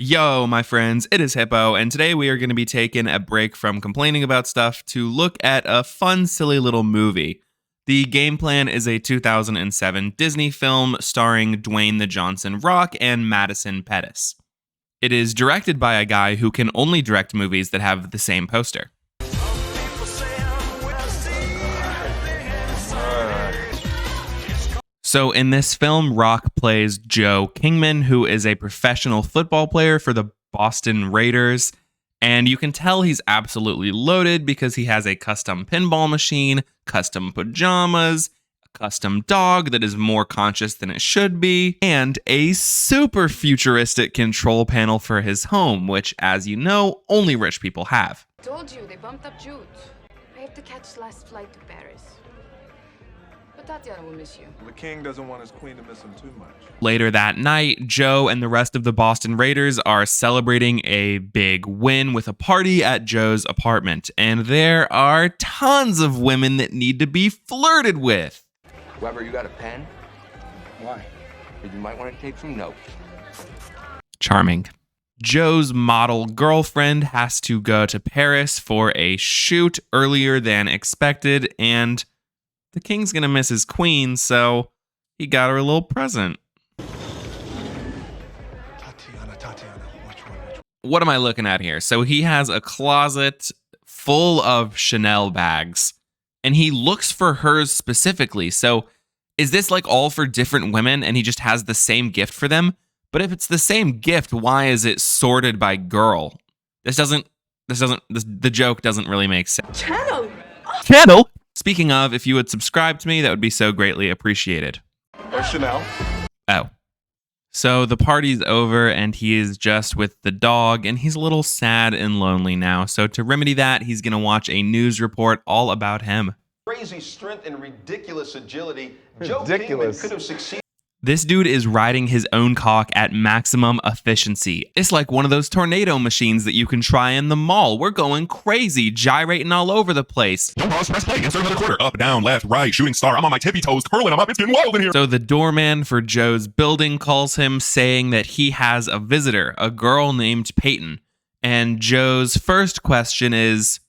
Yo, my friends, it is Hippo, and today we are going to be taking a break from complaining about stuff to look at a fun, silly little movie. The Game Plan is a 2007 Disney film starring Dwayne "The Johnson" Rock and Madison Pettis. It is directed by a guy who can only direct movies that have the same poster. So in this film, Rock plays Joe Kingman, who is a professional football player for the Boston Raiders. And you can tell he's absolutely loaded because he has a custom pinball machine, custom pajamas, a custom dog that is more conscious than it should be, and a super futuristic control panel for his home, which, as you know, only rich people have. Told you, they bumped up Jude. I have to catch the last flight to Paris. But Tatiana will miss you. The king doesn't want his queen to miss him too much. Later that night, Joe and the rest of the Boston Raiders are celebrating a big win with a party at Joe's apartment, and there are tons of women that need to be flirted with. Weber, you got a pen? Why? You might want to take some notes. Charming. Joe's model girlfriend has to go to Paris for a shoot earlier than expected, and the king's gonna miss his queen, so he got her a little present. Tatiana, which one? What am I looking at here? So he has a closet full of Chanel bags, and he looks for hers specifically. So is this like all for different women, and he just has the same gift for them? But if it's the same gift, why is it sorted by girl? The joke doesn't really make sense. Channel? Speaking of, if you would subscribe to me, that would be so greatly appreciated. Or Chanel. Oh. So the party's over and he is just with the dog and he's a little sad and lonely now. So to remedy that, he's going to watch a news report all about him. Crazy strength and ridiculous agility. Joe Kingman could have succeeded. This dude is riding his own cock at maximum efficiency. It's like one of those tornado machines that you can try in the mall. We're going crazy, gyrating all over the place. Don't pause, press play, insert another quarter. Up, down, left, right, shooting star. I'm on my tippy toes, curling, I'm up, it's getting wild in here. So the doorman for Joe's building calls him, saying that he has a visitor, a girl named Peyton. And Joe's first question is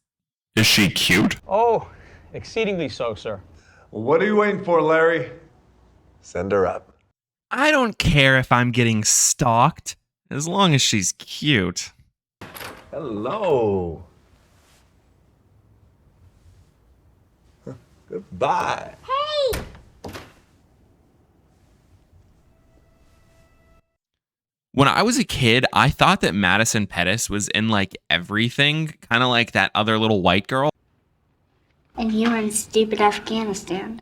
She cute? Oh, exceedingly so, sir. Well, what are you waiting for, Larry? Send her up. I don't care if I'm getting stalked, as long as she's cute. Hello. Goodbye. Hey! When I was a kid, I thought that Madison Pettis was in like everything, kind of like that other little white girl. And you were in stupid Afghanistan.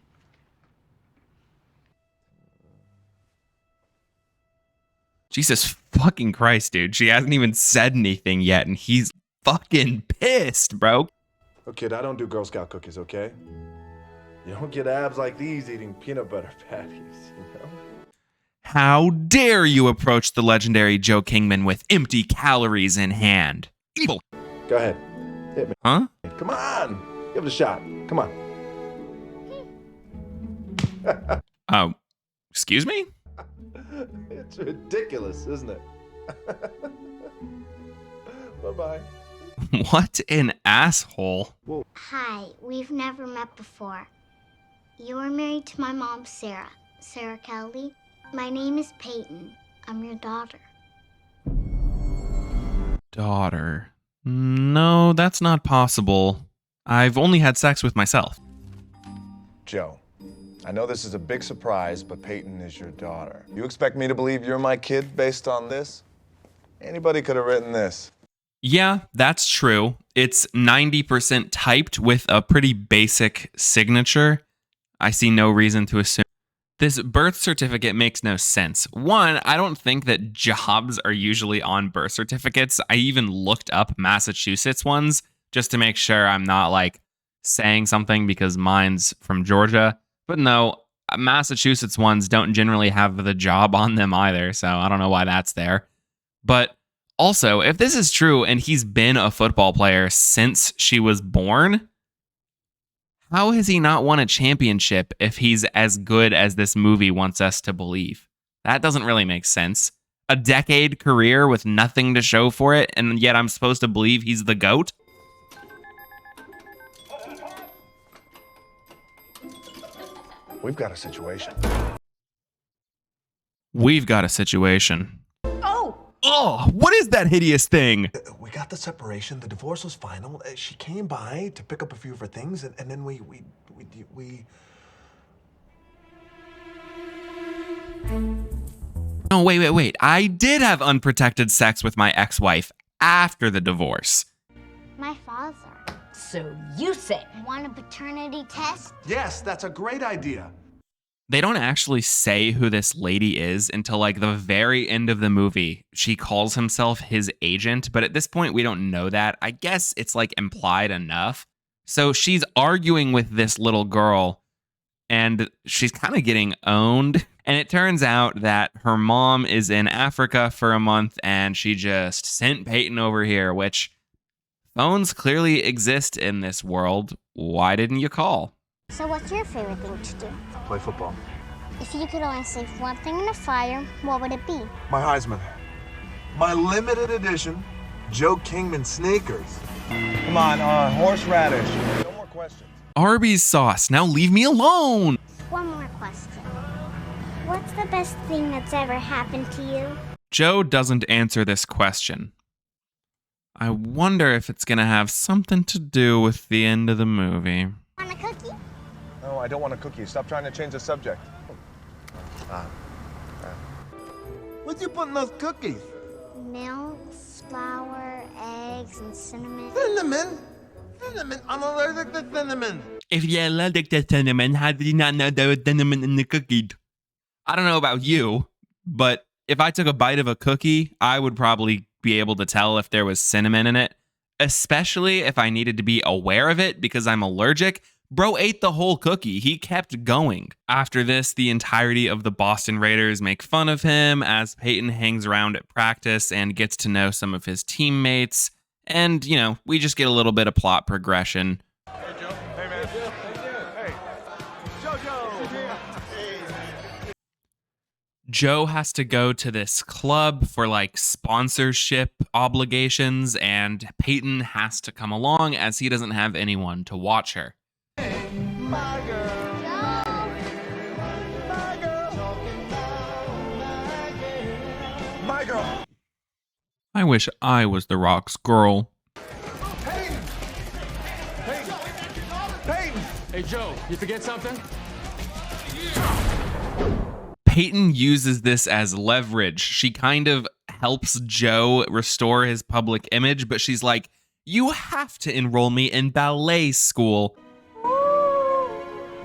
Jesus fucking Christ, dude. She hasn't even said anything yet, and he's fucking pissed, bro. Oh, kid, I don't do Girl Scout cookies, okay? You don't get abs like these eating peanut butter patties, you know? How dare you approach the legendary Joe Kingman with empty calories in hand? Evil. Go ahead. Hit me. Huh? Come on. Give it a shot. Come on. Oh, excuse me? It's ridiculous, isn't it? Bye-bye. What an asshole. Hi, we've never met before. You are married to my mom, Sarah. Sarah Kelly. My name is Peyton. I'm your daughter. Daughter. No, that's not possible. I've only had sex with myself. Joe, I know this is a big surprise, but Peyton is your daughter. You expect me to believe you're my kid based on this? Anybody could have written this. Yeah, that's true. It's 90% typed with a pretty basic signature. I see no reason to assume. This birth certificate makes no sense. One, I don't think that jobs are usually on birth certificates. I even looked up Massachusetts ones just to make sure I'm not like saying something because mine's from Georgia. But no, Massachusetts ones don't generally have the job on them either, so I don't know why that's there. But also, if this is true and he's been a football player since she was born, how has he not won a championship if he's as good as this movie wants us to believe? That doesn't really make sense. a decade career with nothing to show for it, and yet I'm supposed to believe he's the GOAT? We've got a situation. We've got a situation. Oh, what is that hideous thing? We got the separation. The divorce was final. She came by to pick up a few of her things, and then we. Oh, wait. I did have unprotected sex with my ex-wife after the divorce. My father. So you say. Want a paternity test? Yes, that's a great idea. They don't actually say who this lady is until like the very end of the movie. She calls himself his agent, but at this point we don't know that. I guess it's like implied enough. So she's arguing with this little girl and she's kind of getting owned. And it turns out that her mom is in Africa for a month and she just sent Peyton over here, which phones clearly exist in this world. Why didn't you call? So what's your favorite thing to do? Play football. If you could only save one thing in a fire, what would it be? My Heisman. My limited edition Joe Kingman sneakers. Come on, horseradish. No more questions. Arby's sauce. Now leave me alone. One more question. What's the best thing that's ever happened to you? Joe doesn't answer this question. I wonder if it's going to have something to do with the end of the movie. Want a cookie? No, I don't want a cookie. Stop trying to change the subject. What do you put in those cookies? Milk, flour, eggs, and cinnamon. Cinnamon? Cinnamon? I'm allergic to cinnamon. If you're allergic to cinnamon, how did you not know there was cinnamon in the cookie? I don't know about you, but if I took a bite of a cookie, I would probably be able to tell if there was cinnamon in it, especially if I needed to be aware of it because I'm allergic. Bro ate the whole cookie. He kept going. After this, the entirety of the Boston Raiders make fun of him as Peyton hangs around at practice and gets to know some of his teammates. And, you know, we just get a little bit of plot progression. Hey, Joe. Hey, man. Hey. Joe. Joe has to go to this club for like sponsorship obligations, and Peyton has to come along as he doesn't have anyone to watch her. My girl. My girl. I wish I was The Rock's girl. Peyton. Hey, Joe, you forget something? Peyton uses this as leverage. She kind of helps Joe restore his public image, but she's like, you have to enroll me in ballet school.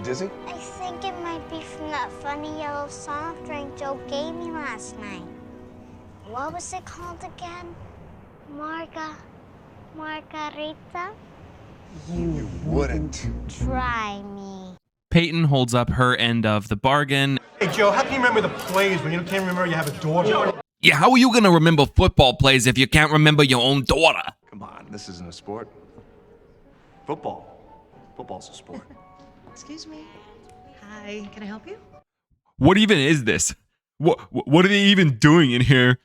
Dizzy? I think it might be from that funny yellow soft drink Joe gave me last night. What was it called again? Margarita? You wouldn't. Try me. Peyton holds up her end of the bargain. Hey, Joe, how can you remember the plays when you can't remember you have a daughter? Yeah, how are you going to remember football plays if you can't remember your own daughter? Come on, this isn't a sport. Football. Football's a sport. Excuse me. Hi, can I help you? What even is this? What are they even doing in here?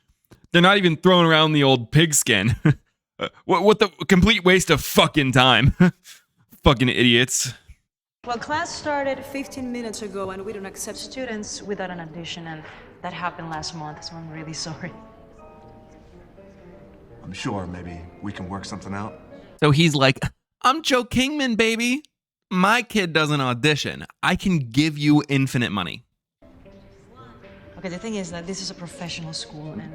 They're not even throwing around the old pigskin. What the complete waste of fucking time. Fucking idiots. Well, class started 15 minutes ago and we don't accept students without an audition, and that happened last month, so I'm really sorry. I'm sure maybe we can work something out. So he's like, I'm Joe Kingman, baby. My kid doesn't audition. I can give you infinite money. Okay, the thing is that this is a professional school, and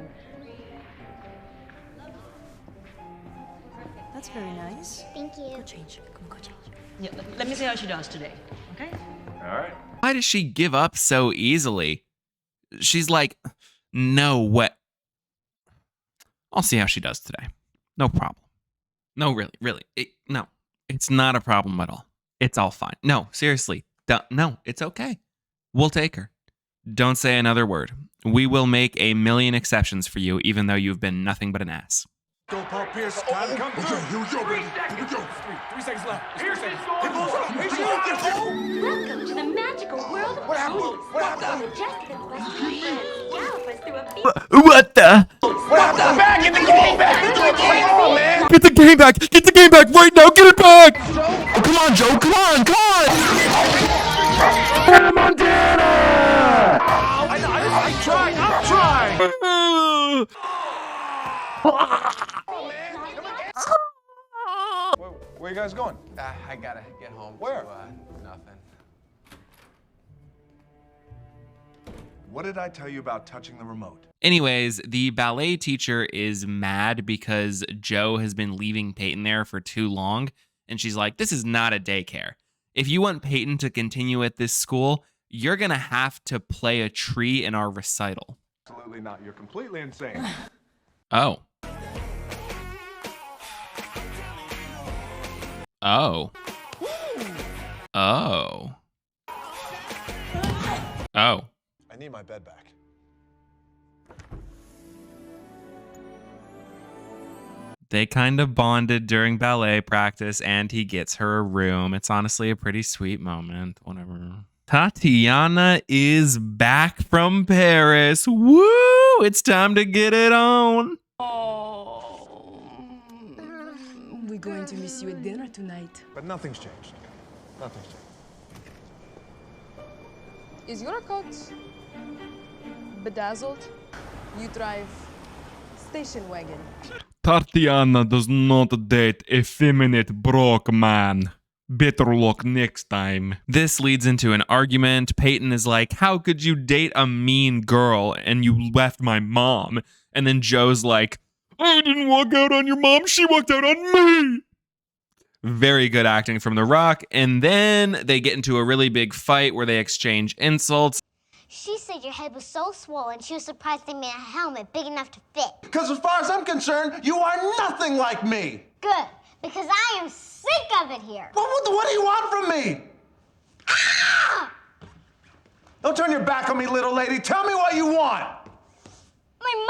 that's very nice. Thank you. Go change. Come on, go change. Yeah, let me see how she does today, okay? All right. Why does she give up so easily? She's like, no, what? I'll see how she does today. No problem. No, really. No, it's not a problem at all. It's all fine. No, seriously. No, it's okay. We'll take her. Don't say another word. We will make a million exceptions for you, even though you've been nothing but an ass. Go, Paul Pierce. Time to come through. Okay, here we go, baby. Here we go. 3 seconds left. Here's 3 seconds. Welcome to the magical world of ponies. What happened? The majestic equestrian friends gallop us through a What the? Back! Get the game back! Come on, man! Get the game back! Get the game back right now! Get it back! Oh, come on, Joe! Come on! Come on! Montana! I'm trying! Where you guys going? I gotta get home. Where? Nothing. What did I tell you about touching the remote? Anyways, the ballet teacher is mad because Joe has been leaving Peyton there for too long. And she's like, this is not a daycare. If you want Peyton to continue at this school, you're going to have to play a tree in our recital. Absolutely not. You're completely insane. Oh. Oh. Oh. Oh. I need my bed back. They kind of bonded during ballet practice, and he gets her a room. It's honestly a pretty sweet moment. Whatever. Tatiana is back from Paris. Woo! It's time to get it on. We're going to miss you at dinner tonight. But nothing's changed. Nothing's changed. Is your coat bedazzled? You drive station wagon. Tatiana does not date effeminate broke man. Better luck next time. This leads into an argument. Peyton is like, how could you date a mean girl and you left my mom? And then Joe's like, I didn't walk out on your mom. She walked out on me. Very good acting from The Rock. And then they get into a really big fight where they exchange insults. She said your head was so swollen, she was surprised they made a helmet big enough to fit. Because as far as I'm concerned, you are nothing like me. Good, because I am sick of it here. What do you want from me? Ah! Don't turn your back on me, little lady. Tell me what you want. My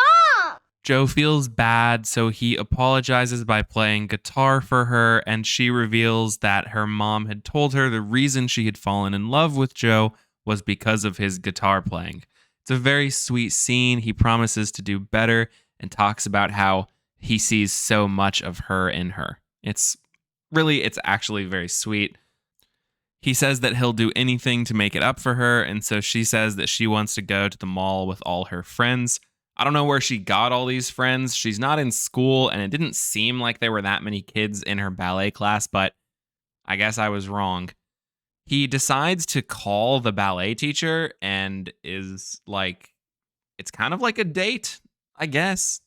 mom! Joe feels bad, so he apologizes by playing guitar for her, and she reveals that her mom had told her the reason she had fallen in love with Joe was because of his guitar playing. It's a very sweet scene. He promises to do better and talks about how he sees so much of her in her. It's actually very sweet. He says that he'll do anything to make it up for her, and so she says that she wants to go to the mall with all her friends. I don't know where she got all these friends. She's not in school, and it didn't seem like there were that many kids in her ballet class, but I guess I was wrong. He decides to call the ballet teacher and is like, it's kind of like a date, I guess.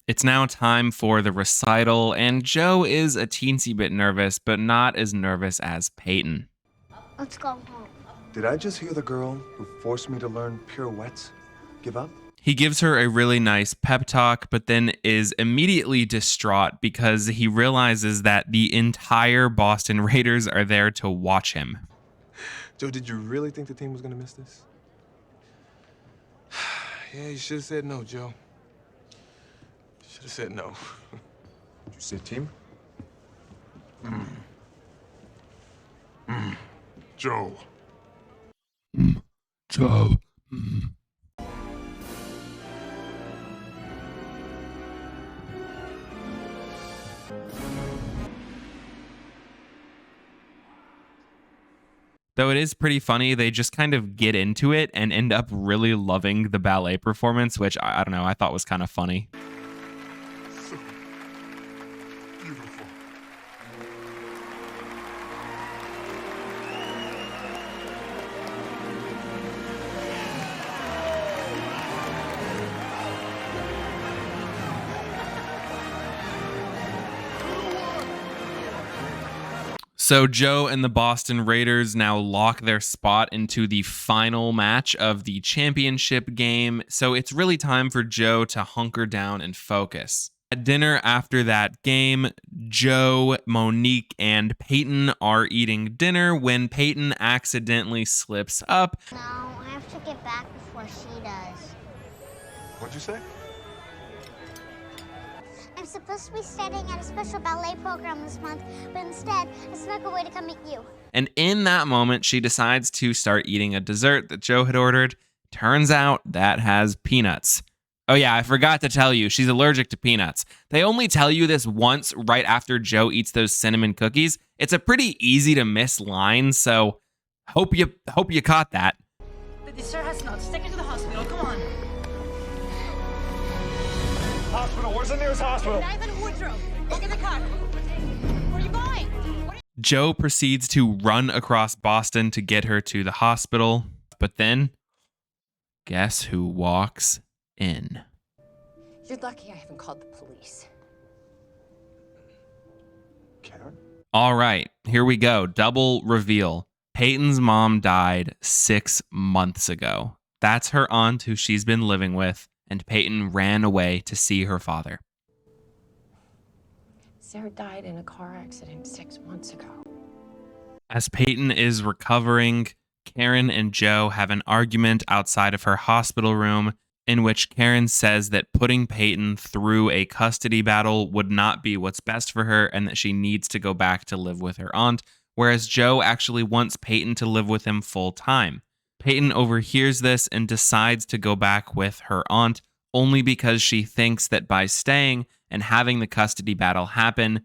It's now time for the recital, and Joe is a teensy bit nervous, but not as nervous as Peyton. Let's go home. Did I just hear the girl who forced me to learn pirouettes give up? He gives her a really nice pep talk, but then is immediately distraught because he realizes that the entire Boston Raiders are there to watch him. Joe, did you really think the team was going to miss this? Yeah, you should have said no, Joe. Should have said no. Did you say team? Joe. Joe. Though it is pretty funny, they just kind of get into it and end up really loving the ballet performance, which I don't know, I thought was kind of funny. So beautiful. So Joe and the Boston Raiders now lock their spot into the final match of the championship game. So it's really time for Joe to hunker down and focus. At dinner after that game, Joe, Monique, and Peyton are eating dinner when Peyton accidentally slips up. No, I have to get back before she does. What'd you say? I'm supposed to be studying at a special ballet program this month, but instead, I snuck away to come meet you. And in that moment, she decides to start eating a dessert that Joe had ordered. Turns out that has peanuts. Oh yeah, I forgot to tell you, she's allergic to peanuts. They only tell you this once right after Joe eats those cinnamon cookies. It's a pretty easy to miss line, so hope you caught that. The dessert has nuts. Take her to the hospital. Come on. Hospital. Where's the nearest hospital? Not even Woodrow. Look in the car. Where are you going? Joe proceeds to run across Boston to get her to the hospital, but then guess who walks in? You're lucky I haven't called the police. Karen? All right, here we go. Double reveal. Peyton's mom died 6 months ago. That's her aunt who she's been living with, and Peyton ran away to see her father. Sarah died in a car accident 6 months ago. As Peyton is recovering, Karen and Joe have an argument outside of her hospital room in which Karen says that putting Peyton through a custody battle would not be what's best for her and that she needs to go back to live with her aunt, whereas Joe actually wants Peyton to live with him full time. Peyton overhears this and decides to go back with her aunt only because she thinks that by staying and having the custody battle happen,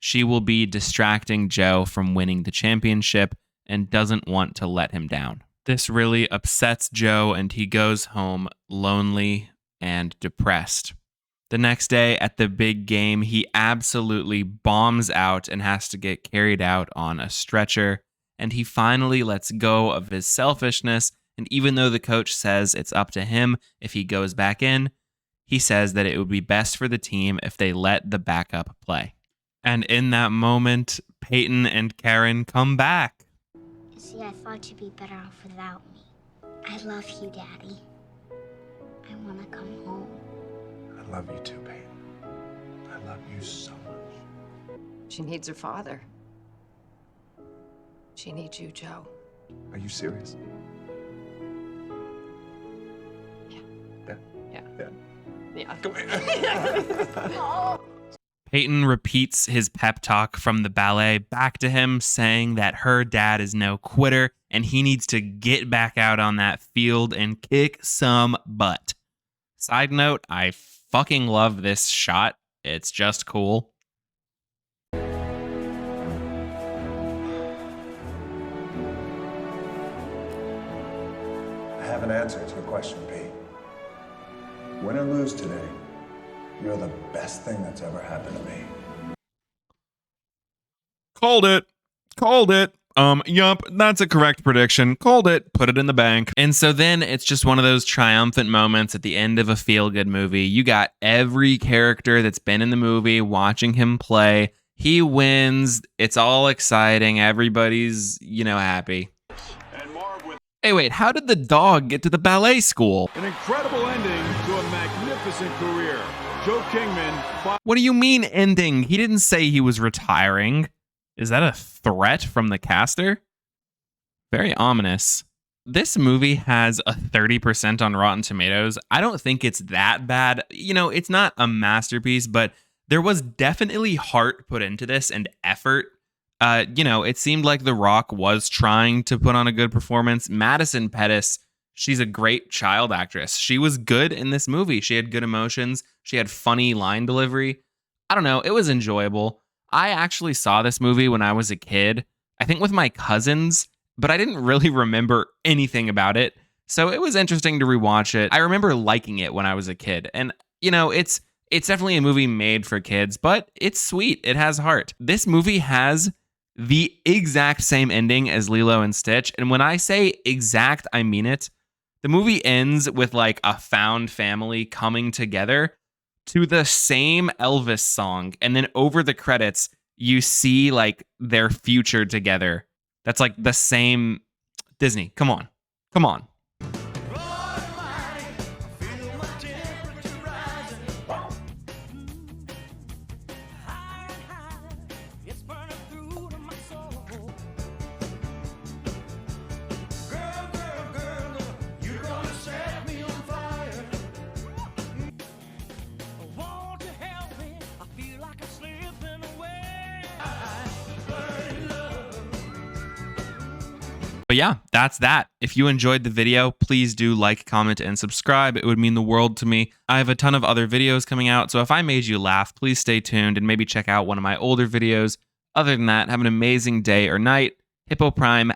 she will be distracting Joe from winning the championship and doesn't want to let him down. This really upsets Joe and he goes home lonely and depressed. The next day at the big game, he absolutely bombs out and has to get carried out on a stretcher. And he finally lets go of his selfishness. And even though the coach says it's up to him if he goes back in, he says that it would be best for the team if they let the backup play. And in that moment, Peyton and Karen come back. See, I thought you'd be better off without me. I love you, Daddy. I want to come home. I love you too, Peyton. I love you so much. She needs her father. She needs you, Joe. Are you serious? Yeah. Yeah. Yeah. Yeah. Yeah. Come here. Peyton repeats his pep talk from the ballet back to him, saying that her dad is no quitter and he needs to get back out on that field and kick some butt. Side note, I fucking love this shot. It's just cool. I have an answer to your question, Pete. Win or lose today, you're the best thing that's ever happened to me. Called it. Yup, that's a correct prediction. Called it. Put it in the bank. And so then it's just one of those triumphant moments at the end of a feel-good movie. You got every character that's been in the movie watching him play. He wins. It's all exciting. Everybody's, happy. Hey, wait, how did the dog get to the ballet school? An incredible ending to a magnificent career. Joe Kingman. What do you mean ending? He didn't say he was retiring. Is that a threat from the caster? Very ominous. This movie has a 30% on Rotten Tomatoes. I don't think it's that bad. It's not a masterpiece, but there was definitely heart put into this and effort. It seemed like The Rock was trying to put on a good performance. Madison Pettis, she's a great child actress. She was good in this movie. She had good emotions. She had funny line delivery. I don't know. It was enjoyable. I actually saw this movie when I was a kid, I think with my cousins, but I didn't really remember anything about it. So it was interesting to rewatch it. I remember liking it when I was a kid. And, it's definitely a movie made for kids, but it's sweet. It has heart. This movie has the exact same ending as Lilo and Stitch. And when I say exact, I mean it. The movie ends with like a found family coming together to the same Elvis song. And then over the credits, you see like their future together. That's like the same. Disney, come on. Come on. But yeah, that's that. If you enjoyed the video, please do like, comment, and subscribe. It would mean the world to me. I have a ton of other videos coming out, so if I made you laugh, please stay tuned and maybe check out one of my older videos. Other than that, have an amazing day or night. Hippo Prime